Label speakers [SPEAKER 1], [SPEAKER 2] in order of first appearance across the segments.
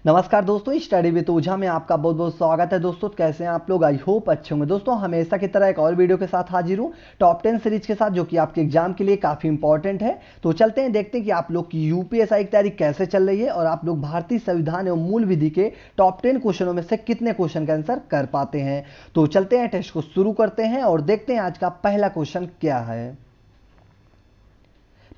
[SPEAKER 1] नमस्कार दोस्तों, study with ओझा में आपका बहुत बहुत स्वागत है। दोस्तों कैसे हैं आप लोग? आई होप अच्छे होंगे। दोस्तों हमेशा की तरह एक और वीडियो के साथ हाजिर हूँ, टॉप 10 सीरीज के साथ, जो कि आपके एग्जाम के लिए काफ़ी इंपॉर्टेंट है। तो चलते हैं, देखते हैं कि आप लोग की यूपीएससी की तैयारी कैसे चल रही है और आप लोग भारतीय संविधान एवं मूल विधि के टॉप 10 क्वेश्चनों में से कितने क्वेश्चन का आंसर कर पाते हैं। तो चलते हैं, टेस्ट को शुरू करते हैं और देखते हैं आज का पहला क्वेश्चन क्या है।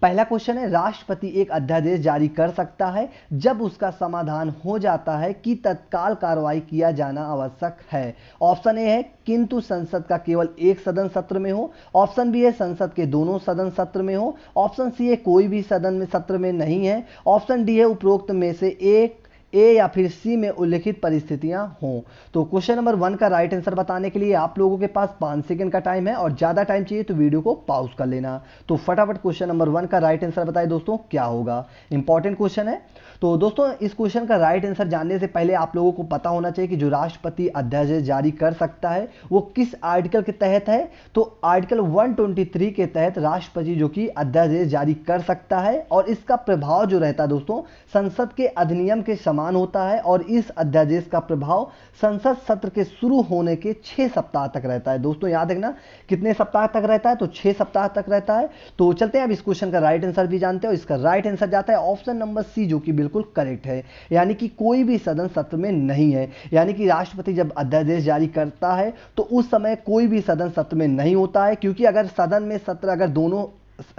[SPEAKER 1] पहला क्वेश्चन है, राष्ट्रपति एक अध्यादेश जारी कर सकता है जब उसका समाधान हो जाता है कि तत्काल कार्रवाई किया जाना आवश्यक है। ऑप्शन ए है किंतु संसद का केवल एक सदन सत्र में हो। ऑप्शन बी है संसद के दोनों सदन सत्र में हो। ऑप्शन सी है कोई भी सदन में सत्र में नहीं है। ऑप्शन डी है उपरोक्त में से एक ए या फिर सी में उल्लिखित परिस्थितियां हों। तो क्वेश्चन नंबर 1 का राइट आंसर बताने के लिए आप लोगों के पास 5 सेकंड का टाइम है और ज़्यादा टाइम चाहिए तो वीडियो को पॉज कर लेना। तो फटाफट क्वेश्चन नंबर 1 का राइट आंसर बताइए दोस्तों, क्या होगा। इंपॉर्टेंट क्वेश्चन है। तो दोस्तों इस क्वेश्चन का राइट आंसर जानने से पहले आप लोगों को पता होना चाहिए कि जो राष्ट्रपति अध्यादेश जारी कर सकता है वो किस आर्टिकल के तहत है। तो आर्टिकल 123 के तहत राष्ट्रपति जो कि अध्यादेश जारी कर सकता है और इसका प्रभाव जो रहता है दोस्तों संसद के अधिनियम के समान होता है और इस अध्यादेश का प्रभाव संसद सत्र के शुरू होने के 6 सप्ताह तक रहता है। दोस्तों याद रखना कितने सप्ताह तक रहता है, तो 6 सप्ताह तक रहता है। तो चलते हैं अब इस क्वेश्चन का राइट आंसर भी जानते हैं और इसका राइट आंसर जाता है ऑप्शन नंबर सी, जो कि बिल्कुल करेक्ट है, यानी कि कोई भी सदन सत्र में नहीं है। यानी कि राष्ट्रपति जब अध्यादेश जारी करता है तो उस समय कोई भी सदन सत्र में नहीं होता है, क्योंकि अगर सदन में सत्र अगर दोनों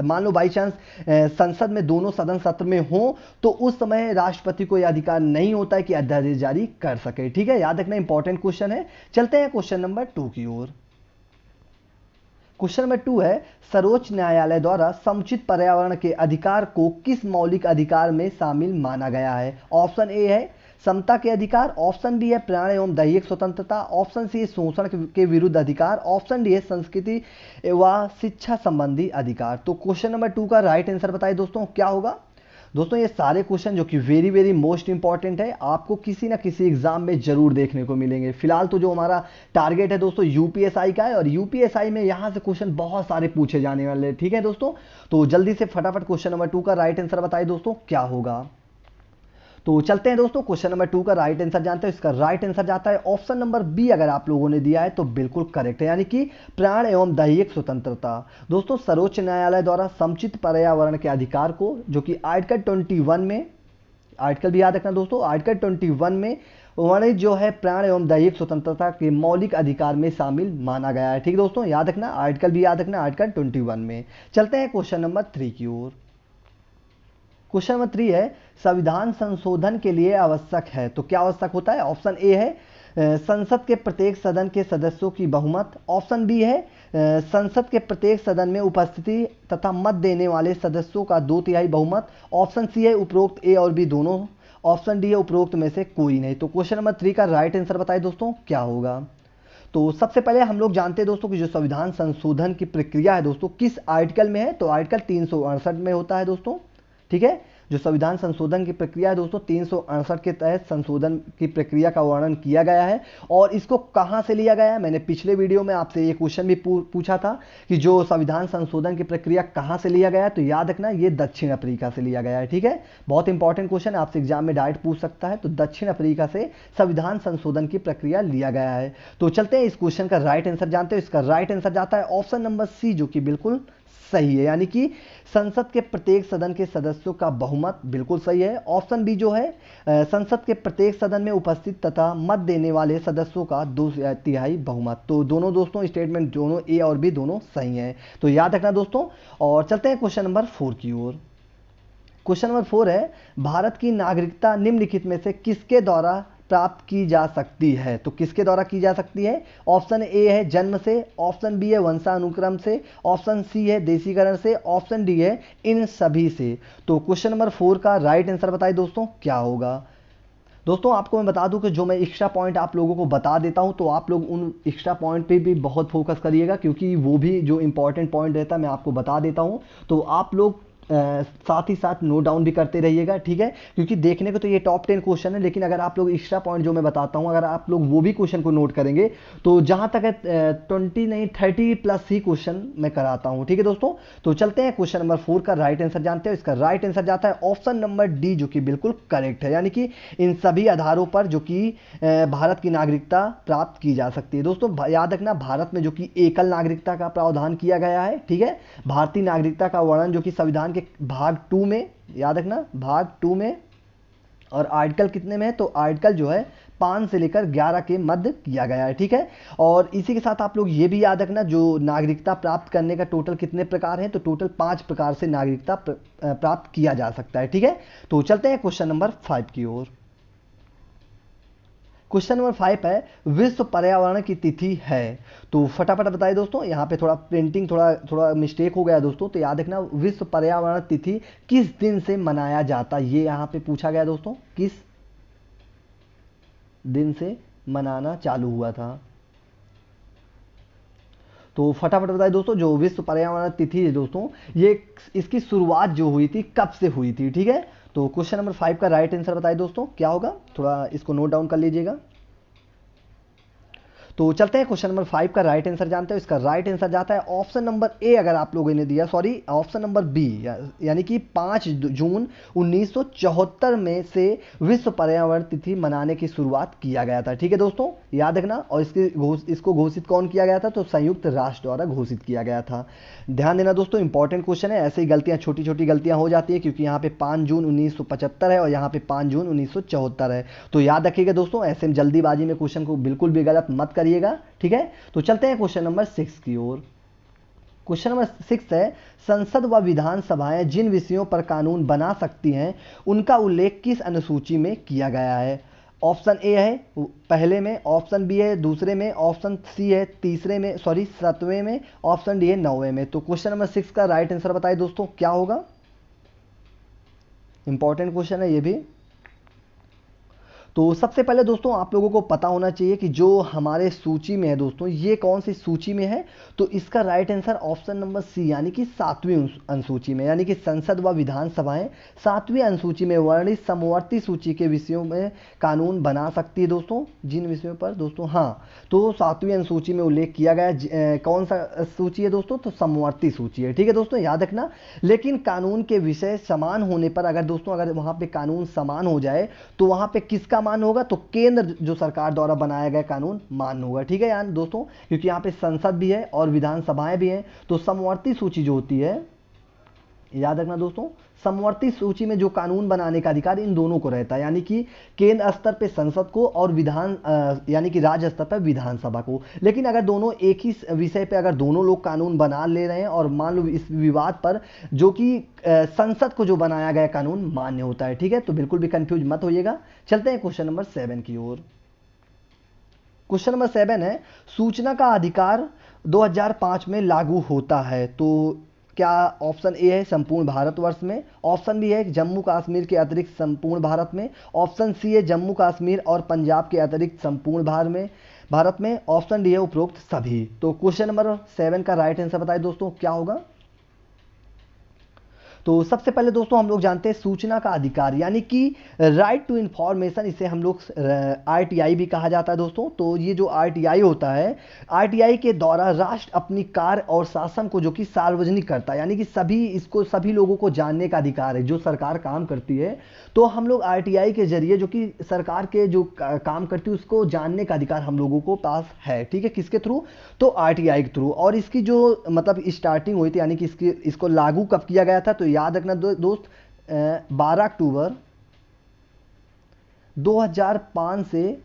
[SPEAKER 1] मान लो बाई चांस संसद में दोनों सदन सत्र में हो तो उस समय राष्ट्रपति को यह अधिकार नहीं होता है कि अध्यादेश जारी कर सके। ठीक है, याद रखना इंपॉर्टेंट क्वेश्चन है। चलते हैं क्वेश्चन नंबर 2 की ओर। क्वेश्चन नंबर 2 है, सर्वोच्च न्यायालय द्वारा समुचित पर्यावरण के अधिकार को किस मौलिक अधिकार में शामिल माना गया है। ऑप्शन ए है समता के अधिकार। ऑप्शन बी है प्राण एवं दैहिक स्वतंत्रता। ऑप्शन सी है शोषण के विरुद्ध अधिकार। ऑप्शन डी है संस्कृति व शिक्षा संबंधी अधिकार। तो क्वेश्चन नंबर 2 का राइट आंसर बताइए दोस्तों, क्या होगा। दोस्तों ये सारे क्वेश्चन जो कि वेरी वेरी मोस्ट इंपॉर्टेंट है, आपको किसी ना किसी एग्जाम में जरूर देखने को मिलेंगे। फिलहाल तो जो हमारा टारगेट है दोस्तों यूपीएससी का है और यूपीएससी में यहाँ से क्वेश्चन बहुत सारे पूछे जाने वाले हैं। ठीक है दोस्तों, तो जल्दी से फटाफट क्वेश्चन नंबर 2 का राइट आंसर बताइए दोस्तों, क्या होगा। तो चलते हैं दोस्तों, क्वेश्चन नंबर 2 का राइट आंसर जानते हैं। इसका राइट आंसर जाता है ऑप्शन नंबर बी। अगर आप लोगों ने दिया है तो बिल्कुल करेक्ट है, यानी कि प्राण एवं दैहिक स्वतंत्रता। दोस्तों सर्वोच्च न्यायालय द्वारा समुचित पर्यावरण के अधिकार को, जो कि आर्टिकल 21 में, आर्टिकल भी याद रखना दोस्तों, आर्टिकल 21 में वर्णित जो है प्राण एवं दैहिक स्वतंत्रता के मौलिक अधिकार में शामिल माना गया है। ठीक दोस्तों, याद रखना आर्टिकल भी याद रखना, आर्टिकल 21 में। चलते हैं क्वेश्चन नंबर 3 की ओर। क्वेश्चन नंबर 3 है, संविधान संशोधन के लिए आवश्यक है तो क्या आवश्यक होता है। ऑप्शन ए है संसद के प्रत्येक सदन के सदस्यों की बहुमत। ऑप्शन बी है संसद के प्रत्येक सदन में उपस्थिति तथा मत देने वाले सदस्यों का 2/3 बहुमत। ऑप्शन सी है उपरोक्त ए और बी दोनों। ऑप्शन डी है उपरोक्त में से कोई नहीं। तो क्वेश्चन नंबर 3 का राइट आंसर बताइए दोस्तों, क्या होगा। तो सबसे पहले हम लोग जानते हैं दोस्तों कि जो संविधान संशोधन की प्रक्रिया है दोस्तों किस आर्टिकल में है, तो आर्टिकल 368 में होता है दोस्तों। ठीक है, जो संविधान संशोधन की प्रक्रिया है दोस्तों 368 के तहत संशोधन की प्रक्रिया का वर्णन किया गया है। और इसको कहां से लिया गया है, मैंने पिछले वीडियो में आपसे ये क्वेश्चन भी पूछा था कि जो संविधान संशोधन की प्रक्रिया कहां से लिया गया है, तो याद रखना ये दक्षिण अफ्रीका से लिया गया है। ठीक है, बहुत इंपॉर्टेंट क्वेश्चन, आपसे एग्जाम में डायरेक्ट पूछ सकता है। तो दक्षिण अफ्रीका से संविधान संशोधन की प्रक्रिया लिया गया है। तो चलते हैं इस क्वेश्चन का राइट आंसर जानते हैं। इसका राइट आंसर जाता है ऑप्शन नंबर सी, जो कि बिल्कुल सही है, यानी कि संसद के प्रत्येक सदन के सदस्यों का बहुमत बिल्कुल सही है। ऑप्शन बी जो है संसद के प्रत्येक सदन में उपस्थित तथा मत देने वाले सदस्यों का 2/3 बहुमत। तो दोनों दोस्तों स्टेटमेंट दोनों ए और बी दोनों सही हैं, तो याद रखना दोस्तों। और चलते हैं क्वेश्चन नंबर 4 की ओर। क्वेश्चन नंबर 4 है, भारत की नागरिकता निम्नलिखित में से किसके द्वारा प्राप्त की जा सकती है। तो किसके द्वारा की जा सकती है। ऑप्शन ए है जन्म से। ऑप्शन बी है वंशानुक्रम से। ऑप्शन सी है देशीकरण से। ऑप्शन डी है इन सभी से। तो क्वेश्चन नंबर 4 का राइट आंसर बताइए दोस्तों, क्या होगा। दोस्तों आपको मैं बता दूं कि जो मैं एक्स्ट्रा पॉइंट आप लोगों को बता देता हूं तो आप लोग उन एक्स्ट्रा पॉइंट पे भी बहुत फोकस करिएगा, क्योंकि वो भी जो इंपॉर्टेंट पॉइंट रहता है मैं आपको बता देता हूं। तो आप लोग साथ ही साथ नोट डाउन भी करते रहिएगा, ठीक है, क्योंकि देखने को तो ये टॉप 10 क्वेश्चन है, लेकिन अगर आप लोग एक्स्ट्रा पॉइंट जो मैं बताता हूँ अगर आप लोग वो भी क्वेश्चन को नोट करेंगे तो जहां तक है 20 नहीं 30 प्लस ही क्वेश्चन मैं कराता हूँ, ठीक है दोस्तों। तो चलते हैं क्वेश्चन नंबर 4 का राइट आंसर जानते हैं। इसका राइट आंसर जाता है ऑप्शन नंबर डी, जो कि बिल्कुल करेक्ट है, यानी कि इन सभी आधारों पर जो कि भारत की नागरिकता प्राप्त की जा सकती है। दोस्तों याद रखना, भारत में जो कि एकल नागरिकता का प्रावधान किया गया है, ठीक है, भारतीय नागरिकता का वर्णन जो कि संविधान के भाग 2 में, याद रखना भाग 2 में, और आर्टिकल कितने में है, तो आर्टिकल जो है 5 से लेकर 11 के मध्य किया गया है, ठीक है। और इसी के साथ आप लोग ये भी याद रखना, जो नागरिकता प्राप्त करने का टोटल कितने प्रकार हैं, तो टोटल 5 प्रकार से नागरिकता प्राप्त किया जा सकता है, ठीक है। तो चलते हैं क्वेश्चन नंबर 5 की ओर। क्वेश्चन नंबर 5 है विश्व पर्यावरण की तिथि है, तो फटाफट बताइए दोस्तों। यहाँ पे थोड़ा प्रिंटिंग थोड़ा मिस्टेक हो गया दोस्तों, तो याद रखना विश्व पर्यावरण तिथि किस दिन से मनाया जाता है, ये यहाँ पे पूछा गया दोस्तों, किस दिन से मनाना चालू हुआ था। तो फटाफट बताइए दोस्तों, जो विश्व पर्यावरण तिथि है दोस्तों, ये इसकी शुरुआत जो हुई थी कब से हुई थी, ठीक है। तो क्वेश्चन नंबर 5 का राइट आंसर बताइए दोस्तों क्या होगा, थोड़ा इसको नोट डाउन कर लीजिएगा। तो चलते हैं क्वेश्चन नंबर 5 का राइट आंसर जानते हैं। इसका राइट आंसर जाता है ऑप्शन नंबर ए, अगर आप लोगों ने दिया, सॉरी ऑप्शन नंबर बी, यानी कि 5 जून 1974 में से विश्व पर्यावरण तिथि मनाने की शुरुआत किया गया था, ठीक है दोस्तों, याद रखना। और इसको घोषित कौन किया गया था, तो संयुक्त राष्ट्र द्वारा घोषित किया गया था। ध्यान देना दोस्तों, इंपॉर्टेंट क्वेश्चन है, ऐसे ही गलतियां छोटी छोटी गलतियां हो जाती है, क्योंकि यहाँ पे 5 जून 1975 है और यहाँ पे 5 जून 1974 है। तो याद रखिएगा दोस्तों, ऐसे में जल्दीबाजी में क्वेश्चन को बिल्कुल भी गलत मत करिएगा, ठीक है। तो चलते हैं क्वेश्चन नंबर 6 की ओर। क्वेश्चन नंबर 6 है संसद व विधानसभाएं जिन विषयों पर कानून बना सकती हैं उनका उल्लेख किस अनुसूची में किया गया है। ऑप्शन ए है पहले में, ऑप्शन बी है दूसरे में, ऑप्शन सी है तीसरे में, सॉरी 7वें में, ऑप्शन डी है 9वें में। तो क्वेश्चन नंबर 6 का राइट आंसर बताइए दोस्तों क्या होगा। इंपॉर्टेंट क्वेश्चन है ये भी। तो सबसे पहले दोस्तों आप लोगों को पता होना चाहिए कि जो हमारे सूची में है दोस्तों, ये कौन सी सूची में है, तो इसका right answer option number C, यानी कि 7वीं अनुसूची में, यानी कि संसद व विधानसभाएं 7वीं अनुसूची में वर्णित समवर्ती सूची के विषयों में कानून बना सकती है दोस्तों। जिन विषयों पर दोस्तों, हाँ, तो 7वीं अनुसूची में उल्लेख किया गया, कौन सा सूची है दोस्तों, तो समवर्ती सूची है, ठीक है दोस्तों, याद रखना। लेकिन कानून के विषय समान होने पर, अगर दोस्तों अगर वहां पे कानून समान हो जाए तो वहां पे किसका मान होगा, तो केंद्र जो सरकार द्वारा बनाया गया कानून मान होगा, ठीक है यार दोस्तों, क्योंकि यहाँ पे संसद भी है और विधानसभाएं भी हैं। तो समवर्ती सूची जो होती है, याद रखना दोस्तों, समवर्ती सूची में जो कानून बनाने का अधिकार इन दोनों को रहता है, यानी कि केंद्र स्तर पे संसद को और यानी कि राज्य स्तर पर विधानसभा को। लेकिन अगर दोनों एक ही विषय पे अगर दोनों लोग कानून बना ले रहे हैं और मान लो इस विवाद पर जो कि संसद को जो बनाया गया कानून मान्य होता है, ठीक है, तो बिल्कुल भी कंफ्यूज मत होइएगा। चलते हैं क्वेश्चन नंबर 7 की ओर। क्वेश्चन नंबर 7 है सूचना का अधिकार 2005 में लागू होता है, तो क्या ऑप्शन ए है संपूर्ण भारतवर्ष में, ऑप्शन बी है जम्मू कश्मीर के अतिरिक्त संपूर्ण भारत में, ऑप्शन सी है जम्मू कश्मीर और पंजाब के अतिरिक्त संपूर्ण भारत में, ऑप्शन डी है उपरोक्त सभी। तो क्वेश्चन नंबर 7 का राइट आंसर बताइए दोस्तों क्या होगा। तो सबसे पहले दोस्तों हम लोग जानते हैं सूचना का अधिकार, यानी कि राइट टू इंफॉर्मेशन, इसे हम लोग आरटीआई भी कहा जाता है दोस्तों। तो ये जो आरटीआई होता है, आरटीआई के द्वारा राष्ट्र अपनी कार्य और शासन को जो कि सार्वजनिक करता है, यानी कि सभी लोगों को जानने का अधिकार है। जो सरकार काम करती है तो हम लोग आरटीआई के जरिए जो कि सरकार के जो काम करती है उसको जानने का अधिकार हम लोगों को पास है, ठीक है, किसके थ्रू, तो आरटीआई के थ्रू। और इसकी जो मतलब स्टार्टिंग हुई थी, यानी कि इसको लागू कब किया गया था, तो याद रखना दोस्त 12 अक्टूबर 2005 से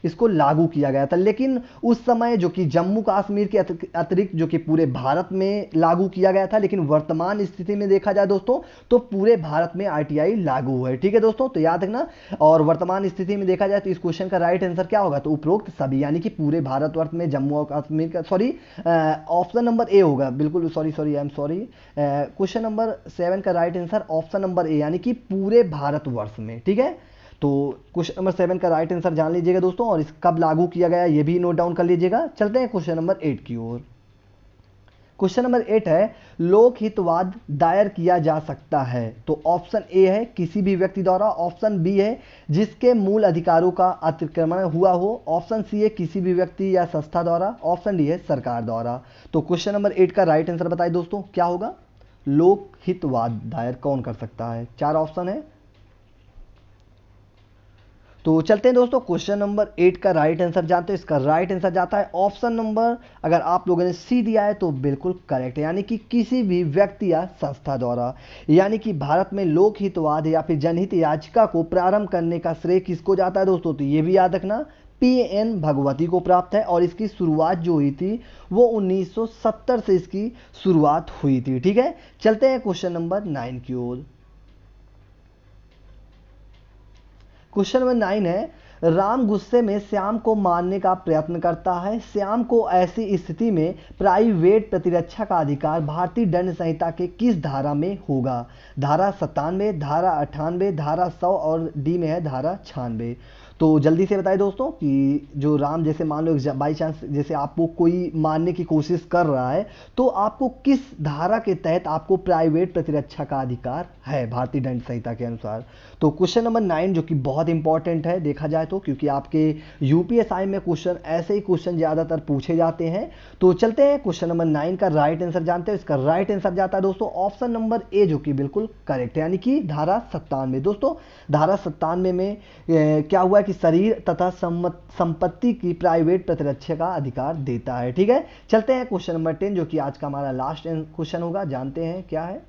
[SPEAKER 1] इसको लागू किया गया था। लेकिन उस समय जो कि जम्मू कश्मीर के अतिरिक्त जो कि पूरे भारत में लागू किया गया था, लेकिन वर्तमान स्थिति में देखा जाए दोस्तों तो पूरे भारत में आरटीआई लागू है, ठीक है दोस्तों, तो याद रखना। और वर्तमान स्थिति में देखा जाए तो इस क्वेश्चन का राइट आंसर क्या होगा, तो उपरोक्त सभी, यानी कि पूरे भारतवर्ष में जम्मू और कश्मीर का, सॉरी ऑप्शन नंबर ए होगा, बिल्कुल sorry I am sorry, question number 7 का right answer option number A, यानी कि पूरे भारतवर्ष में, ठीक है। तो क्वेश्चन नंबर 7 का राइट आंसर जान लीजिएगा दोस्तों, और इस कब लागू किया गया ये भी नोट डाउन कर लीजिएगा। चलते हैं क्वेश्चन नंबर 8 की ओर। क्वेश्चन नंबर 8 है लोक हितवाद दायर किया जा सकता है। तो ऑप्शन ए है किसी भी व्यक्ति द्वारा, ऑप्शन बी है जिसके मूल अधिकारों का अतिक्रमण हुआ हो, ऑप्शन सी है किसी भी व्यक्ति या संस्था द्वारा, ऑप्शन डी है सरकार द्वारा। तो क्वेश्चन नंबर 8 का राइट आंसर बताइए दोस्तों क्या होगा। लोक हितवाद दायर कौन कर सकता है? 4 ऑप्शन है। तो चलते हैं दोस्तों क्वेश्चन नंबर 8 का राइट आंसर जानते हैं। इसका राइट आंसर जाता है ऑप्शन नंबर, अगर आप लोगों ने सी दिया है तो बिल्कुल करेक्ट है, यानी कि किसी भी व्यक्ति या संस्था द्वारा। यानी कि भारत में लोक हितवाद या फिर जनहित याचिका को प्रारंभ करने का श्रेय किसको जाता है दोस्तों? तो ये भी याद रखना PN भगवती को प्राप्त है और इसकी शुरुआत जो हुई थी वो 1970 से इसकी शुरुआत हुई थी। ठीक है, चलते हैं क्वेश्चन नंबर 9 की ओर। क्वेश्चन नंबर 9 है राम गुस्से में श्याम को मारने का प्रयत्न करता है। श्याम को ऐसी स्थिति में प्राइवेट प्रतिरक्षा का अधिकार भारतीय दंड संहिता के किस धारा में होगा? धारा 97, धारा 98, धारा 100 और डी में है धारा 96। तो जल्दी से बताइए दोस्तों कि जो राम जैसे मान लो बाई चांस जैसे आपको कोई मारने की कोशिश कर रहा है तो आपको किस धारा के तहत आपको प्राइवेट प्रतिरक्षा का अधिकार है भारतीय दंड संहिता के अनुसार? तो क्वेश्चन नंबर 9 जो कि बहुत इंपॉर्टेंट है देखा जाए तो, क्योंकि आपके यूपीएसआई में क्वेश्चन ऐसे ही क्वेश्चन ज़्यादातर पूछे जाते हैं। तो चलते हैं क्वेश्चन नंबर 9 का राइट आंसर जानते हैं। इसका राइट आंसर जाता है दोस्तों ऑप्शन नंबर ए जो कि बिल्कुल करेक्ट है, यानी कि धारा 97। दोस्तों धारा 97 में क्या हुआ कि शरीर तथा संपत्ति की प्राइवेट प्रतिरक्षा का अधिकार देता है। ठीक है, चलते हैं क्वेश्चन नंबर 10 जो कि आज का हमारा लास्ट क्वेश्चन होगा, जानते हैं क्या है।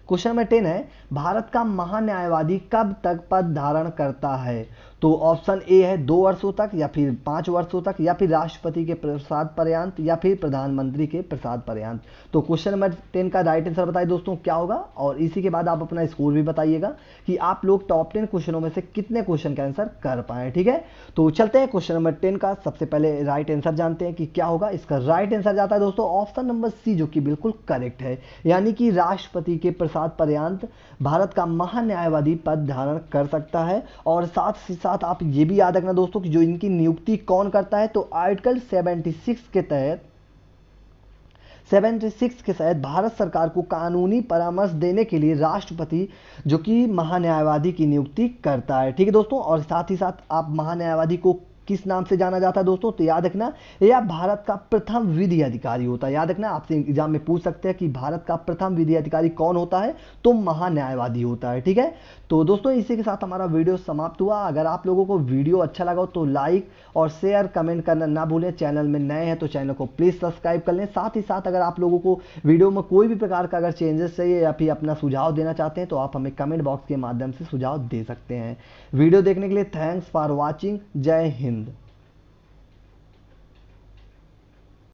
[SPEAKER 1] क्वेश्चन नंबर 10 है भारत का महान्यायवादी कब तक पद धारण करता है? तो ऑप्शन ए है 2 वर्षों तक या फिर 5 वर्षों तक या फिर राष्ट्रपति के प्रसाद पर्यंत या फिर प्रधानमंत्री के प्रसाद पर्यंत। तो क्वेश्चन नंबर 10 का राइट आंसर बताइए दोस्तों क्या होगा, और इसी के बाद आप अपना स्कोर भी बताइएगा कि आप लोग टॉप 10 क्वेश्चनों में से कितने क्वेश्चन का आंसर कर पाए। ठीक है, तो चलते हैं क्वेश्चन नंबर 10 का सबसे पहले राइट आंसर जानते हैं कि क्या होगा। इसका राइट आंसर जाता है दोस्तों ऑप्शन नंबर सी जो कि बिल्कुल करेक्ट है, यानी कि राष्ट्रपति के प्रसाद पर्यंत भारत का महान्यायवादी पद धारण कर सकता है। और साथ ही साथ आप ये भी याद रखना दोस्तों कि जो इनकी नियुक्ति कौन करता है, तो आर्टिकल 76 के तहत भारत सरकार को कानूनी परामर्श देने के लिए राष्ट्रपति जो कि महान्यायवादी की नियुक्ति करता है। ठीक है दोस्तों, और साथ ही साथ आप महान्यायवादी को किस नाम से जाना जाता है दोस्तों? तो याद रखना यह भारत का प्रथम विधि अधिकारी होता है। याद रखना आपसे एग्जाम में पूछ सकते हैं कि भारत का प्रथम विधि अधिकारी कौन होता है, तो महान्यायवादी होता है। ठीक है, तो दोस्तों इसी के साथ हमारा वीडियो समाप्त हुआ। अगर आप लोगों को वीडियो अच्छा लगा हो तो लाइक और शेयर कमेंट करना ना भूलें। चैनल में नए हैं तो चैनल को प्लीज़ सब्सक्राइब कर लें। साथ ही साथ अगर आप लोगों को वीडियो में कोई भी प्रकार का अगर चेंजेस चाहिए या फिर अपना सुझाव देना चाहते हैं तो आप हमें कमेंट बॉक्स के माध्यम से सुझाव दे सकते हैं। वीडियो देखने के लिए थैंक्स फॉर वॉचिंग। जय हिंद।